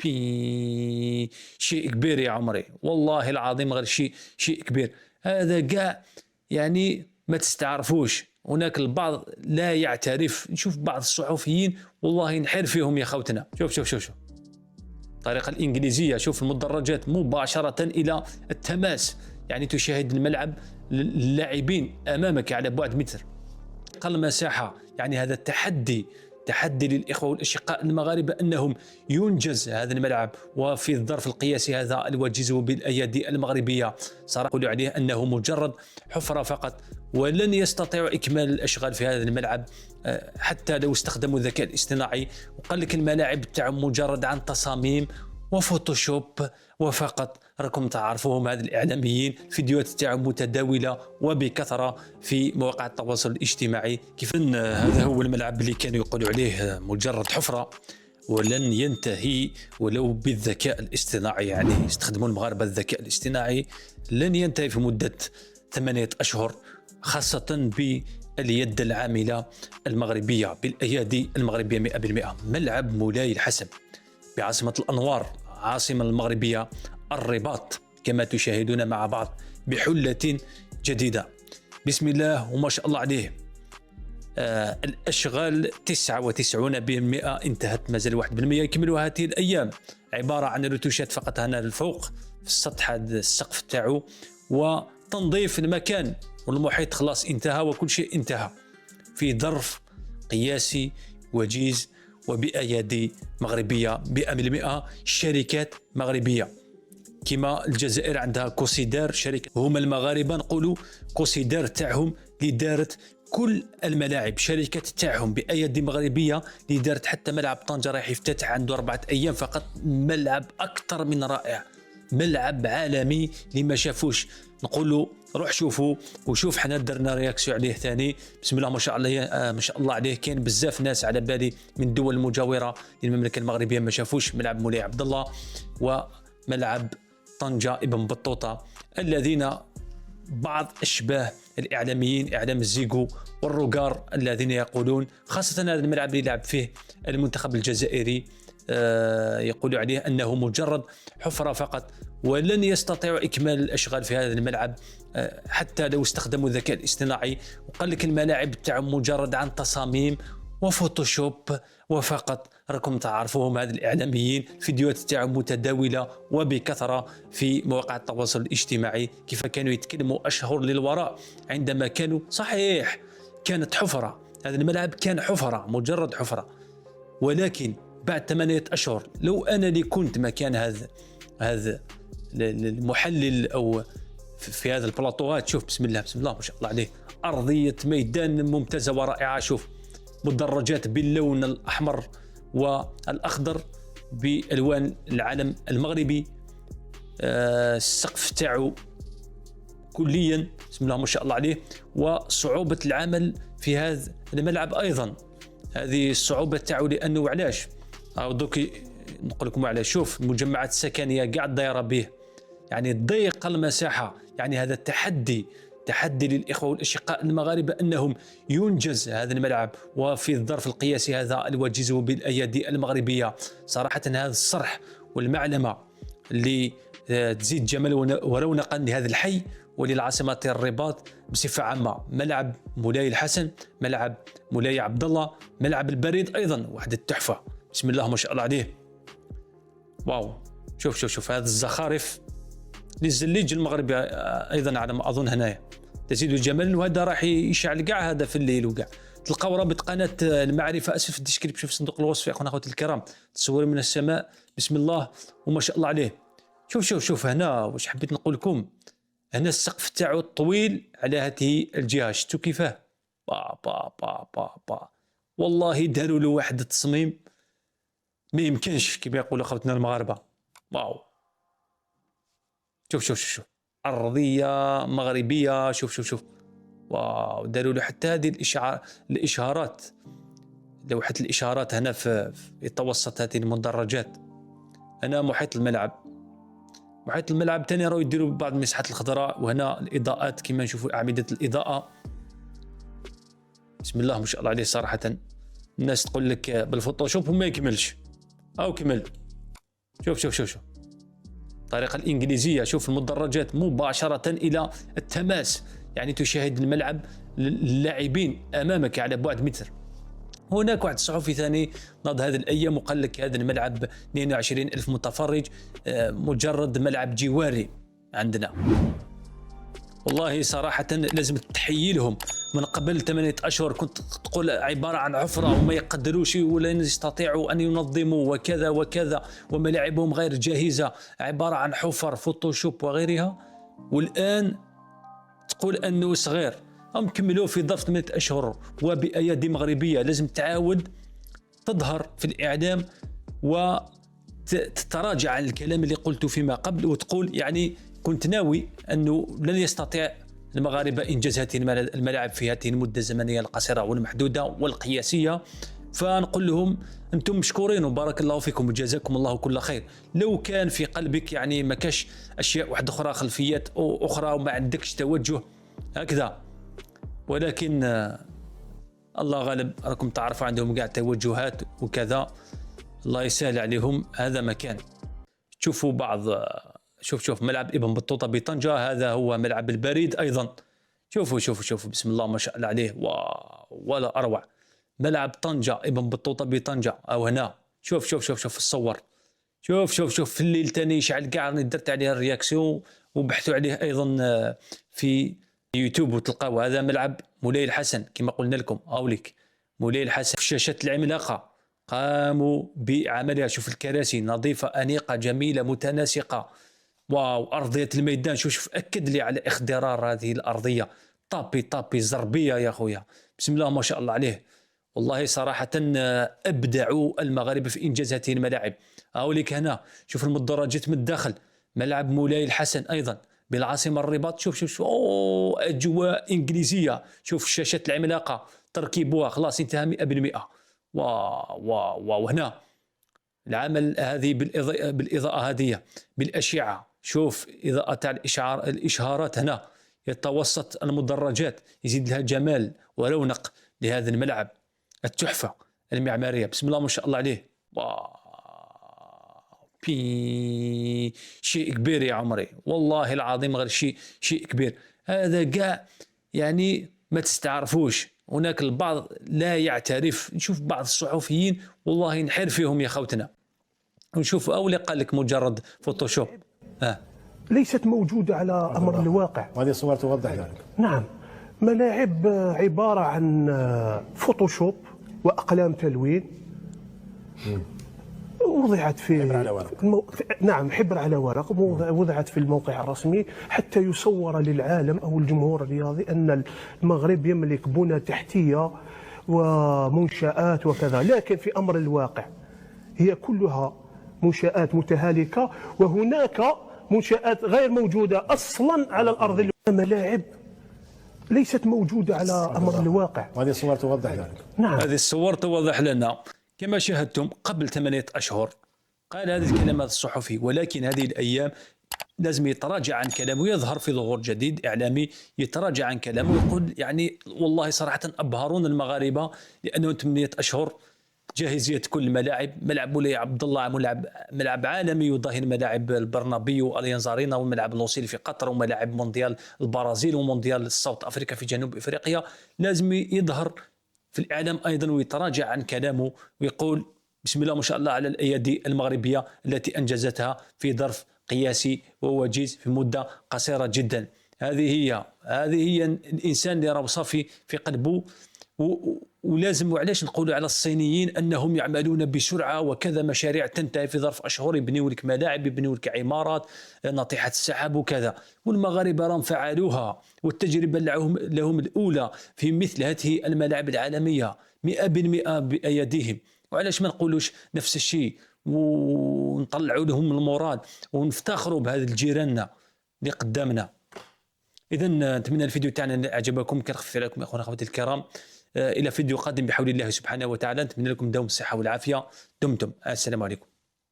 بي شيء كبير يا عمري، والله العظيم غير شيء كبير. هذا كاع يعني ما تستعرفوش. هناك البعض لا يعترف. نشوف بعض الصحفيين والله نحر فيهم يا خوتنا. شوف الطريقة الإنجليزية. شوف المدرجات مباشرة إلى التماس، يعني تشاهد الملعب اللاعبين أمامك على بعد متر. أقل مساحة، يعني هذا تحدي للإخوة والأشقاء المغاربة أنهم ينجز هذا الملعب، وفي الظرف القياسي هذا الوجيز بالأيادي المغربية. صراحة يقول عليه أنه مجرد حفرة فقط، ولن يستطيعوا إكمال الأشغال في هذا الملعب حتى لو استخدموا الذكاء الاصطناعي. وقال لك الملاعب تاعهم مجرد عن تصاميم وفوتوشوب وفقط. راكم تعرفوهم هذا الإعلاميين، فيديوهات تاعهم متداولة وبكثرة في مواقع التواصل الاجتماعي. كيف هذا هو الملعب اللي كانوا يقولوا عليه مجرد حفرة ولن ينتهي ولو بالذكاء الاصطناعي. يعني يستخدمون المغاربة الذكاء الاصطناعي، لن ينتهي في مدة 8 أشهر، خاصة باليد العاملة المغربية بالأيادي المغربية 100%. ملعب مولاي الحسن بعاصمة الأنوار، عاصمة المغربية الرباط، كما تشاهدون مع بعض بحلة جديدة. بسم الله وما شاء الله عليه. الأشغال 99% انتهت، مازال 1% يكملوا هذه الأيام. عبارة عن رتوشات فقط هنا الفوق في السطح، هذا السقف تاعو، وتنظيف المكان والمحيط خلاص انتهى، وكل شيء انتهى في ظرف قياسي وجيز وبأيادي مغربية 100%. شركات مغربية كما الجزائر عندها كوسيدار، شركة هما المغاربة نقولوا كوسيدار تاعهم اللي دارت كل الملاعب. شركة تاعهم بأيادي مغربية اللي دارت حتى ملعب طنجة رايح يفتتح عنده 4 أيام فقط. ملعب أكثر من رائع، ملعب عالمي اللي ما شافوش. نقولوا روح شوفوا، وشوف حنا درنا رياكسيون عليه ثاني. بسم الله ما شاء الله ما شاء الله عليه. كاين بزاف ناس على بالي من الدول المجاوره للمملكه المغربيه ما شافوش ملعب مولاي عبد الله وملعب طنجة ابن بطوطة، الذين بعض اشباه الاعلاميين، اعلام الزيغو والروغار، الذين يقولون خاصه هذا الملعب اللي لعب فيه المنتخب الجزائري يقول عليه أنه مجرد حفرة فقط، ولن يستطيعوا إكمال الأشغال في هذا الملعب حتى لو استخدموا الذكاء الاصطناعي. وقال لك الملاعب تاعهم مجرد عن تصاميم وفوتوشوب وفقط. راكم تعرفوهم هذا الإعلاميين، فيديوهات تاعهم متداولة وبكثرة في مواقع التواصل الاجتماعي، كيف كانوا يتكلموا أشهر للوراء عندما كانوا صحيح كانت حفرة. هذا الملعب كان حفرة، مجرد حفرة، ولكن بعد 8 أشهر لو أنا اللي كنت مكان هذا المحلل أو في هذا البلاطوات، شوف بسم الله ما شاء الله عليه، أرضية ميدان ممتازة ورائعة. شوف مدرجات باللون الأحمر والأخضر بألوان العلم المغربي. السقف تاعو كليا بسم الله ما شاء الله عليه. وصعوبة العمل في هذا الملعب أيضا، هذه الصعوبة تاعو، لأنه علاش دوك نقول لكم علاش. شوف المجمعات السكنية قاعد دايرة به، يعني ضيق المساحة. يعني هذا تحدي للإخوة والأشقاء المغاربة أنهم ينجز هذا الملعب، وفي الظرف القياسي هذا الوجيز بالأيادي المغربية. صراحة هذا الصرح والمعلمة اللي تزيد جمال ورونقا لهذا الحي وللعاصمة الرباط بصفة عامة. ملعب مولاي الحسن، ملعب مولاي عبد الله، ملعب البريد أيضا وحدة تحفة بسم الله ما شاء الله عليه. واو شوف هذا الزخارف للزليج المغربي أيضا على ما أظن هنايا تزيد الجمال. وهذا راح يشعل كاع هذا في الليل، وكاع تلقاو رابط قناة المعرفة أسفل في الديسكريبشن في صندوق الوصف يا أخونا أخواتي الكرام. تصور من السماء بسم الله وما شاء الله عليه. شوف هنا واش حبيت نقول لكم. هنا السقف تاعو طويل على هذه الجهة، شفتوا كيفاه؟ با والله داروا له واحد التصميم ما يمكنش كما يقولوا خوتنا المغاربة. واو شوف أرضية مغربية. شوف واو داروا له حتى هذه الإشارات، لوحة الإشارات هنا في يتوسط هذه المدرجات. هنا محيط الملعب تاني راهو يديروا بعض المساحات الخضراء، وهنا الإضاءات كما نشوفوا أعمدة الإضاءة بسم الله ما شاء الله عليه. صراحة الناس تقول لك بالفوتوشوب وما يكملش، او كمل. شوف شوف شوف شوف الطريقه الانجليزيه، شوف المدرجات مباشره الى التماس، يعني تشاهد الملعب اللاعبين امامك على بعد متر. هناك واحد الصحفي ثاني ناض هذه الايام وقال لك هذا الملعب 22,000 متفرج مجرد ملعب جواري عندنا. والله صراحة لازم تحيي لهم. من قبل 8 أشهر كنت تقول عبارة عن عفرة وما يقدروش ولا يستطيعوا أن ينظموا وكذا وكذا، وملاعبهم غير جاهزة، عبارة عن حفر فوتوشوب وغيرها. والآن تقول أنه صغير. هم كملوا في ظرف 8 أشهر وبأيادي مغربية. لازم تعاود تظهر في الإعلام وتتراجع عن الكلام اللي قلته فيما قبل، وتقول يعني كنت ناوي أنه لن يستطيع المغاربة إنجاز هذه الملاعب في هذه المدة الزمنية القصيرة والمحدودة والقياسية. فنقول لهم أنتم مشكورين وبارك الله فيكم وجزاكم الله كل خير. لو كان في قلبك يعني ما كاش أشياء واحدة أخرى، خلفيات أو أخرى، وما عندكش توجه هكذا، ولكن الله غالب، راكم تعرفوا عندهم قاع توجهات وكذا، الله يسهل عليهم. هذا مكان تشوفوا بعض. شوف ملعب ابن بطوطة بطنجة، هذا هو ملعب البريد أيضا. شوفوا بسم الله ما شاء الله عليه، ولا أروع. ملعب طنجة ابن بطوطة بطنجة أو هنا. شوف الصور. شوف في الليل تاني يشعل كاع. راني درت عليه الرياكسيون وبحثوا عليه أيضا في يوتيوب وتلقاو. هذا ملعب مولاي الحسن كما قلنا لكم، أوليك مولاي الحسن. الشاشات العملاقة قاموا بعملها. شوف الكراسي نظيفة أنيقة جميلة متناسقة. واو، أرضية الميدان شوف أكد لي على اخضرار هذه الأرضية. طابي زربية يا خويا، بسم الله ما شاء الله عليه. والله صراحة أبدعوا المغاربة في إنجاز هذه الملاعب. أوليك هنا شوف المدرجات من الداخل. ملعب مولاي الحسن أيضا بالعاصمة الرباط. شوف أجواء إنجليزية. شوف الشاشات العملاقة تركيبها خلاص انتهى 100%. وهنا العمل هذه بالإضاءة هذه بالأشعة. شوف إضاءة تاع الإشهارات هنا يتوسط المدرجات، يزيد لها جمال ورونق لهذا الملعب. التحفة المعمارية بسم الله ما شاء الله عليه. شيء كبير يا عمري، والله العظيم غير شيء كبير. هذا كاع يعني ما تستعرفوش. هناك البعض لا يعترف. نشوف بعض الصحفيين والله نحر فيهم يا خوتنا. ونشوف أولي قال لك مجرد فوتوشوب ليست موجودة على أمر الواقع. وهذه الصور توضح ذلك. نعم، ملاعب عبارة عن فوتوشوب وأقلام تلوين وضعت في حبر على ورق. نعم، حبر على ورق وضعت في الموقع الرسمي حتى يصور للعالم أو الجمهور الرياضي أن المغرب يملك بنى تحتية ومنشآت وكذا. لكن في أمر الواقع هي كلها منشآت متهالكة، وهناك منشآت غير موجودة أصلا على الأرض. ملاعب ليست موجودة على أمر الواقع. وهذه الصور توضح ذلك. نعم، هذه الصور توضح لنا. كما شاهدتم قبل 8 أشهر قال هذه الكلمات الصحفي، ولكن هذه الأيام لازم يتراجع عن كلامه ويظهر في ظهور جديد إعلامي يتراجع عن كلامه ويقول يعني والله صراحة أبهرون المغاربة، لأنه 8 أشهر جاهزية كل الملاعب. ملعب مولاي عبد الله ملعب عالمي يضاهي الملاعب البرنابيو واليانز ارينا والملعب الوصيلي في قطر وملاعب مونديال البرازيل ومونديال الساوث افريقيا في جنوب افريقيا. لازم يظهر في الاعلام ايضا ويتراجع عن كلامه ويقول بسم الله ما شاء الله على الايادي المغربيه التي انجزتها في ظرف قياسي ووجيز في مده قصيره جدا. هذه هي الانسان اللي راه صافي في قلبه. ولازم وعلاش نقولوا على الصينيين انهم يعملون بسرعه وكذا، مشاريع تنتهي في ظرف اشهر، يبنيوا لك ملاعب، يبنيوا لك عمارات، ناطحات السحاب وكذا. والمغاربه راهم فعلوها، والتجربه لهم الاولى في مثل هذه الملاعب العالميه 100% بايديهم. وعلاش ما نقولوش نفس الشيء ونطلعوا لهم المورال ونفتخروا بهذا الجيراننا اللي قدامنا. اذا نتمنى الفيديو تاعنا اعجبكم، كنخفف عليكم اخواني اخواتي الكرام. الى فيديو قادم بحول الله سبحانه وتعالى. نتمنى لكم دوم الصحه والعافيه. دمتم. السلام عليكم.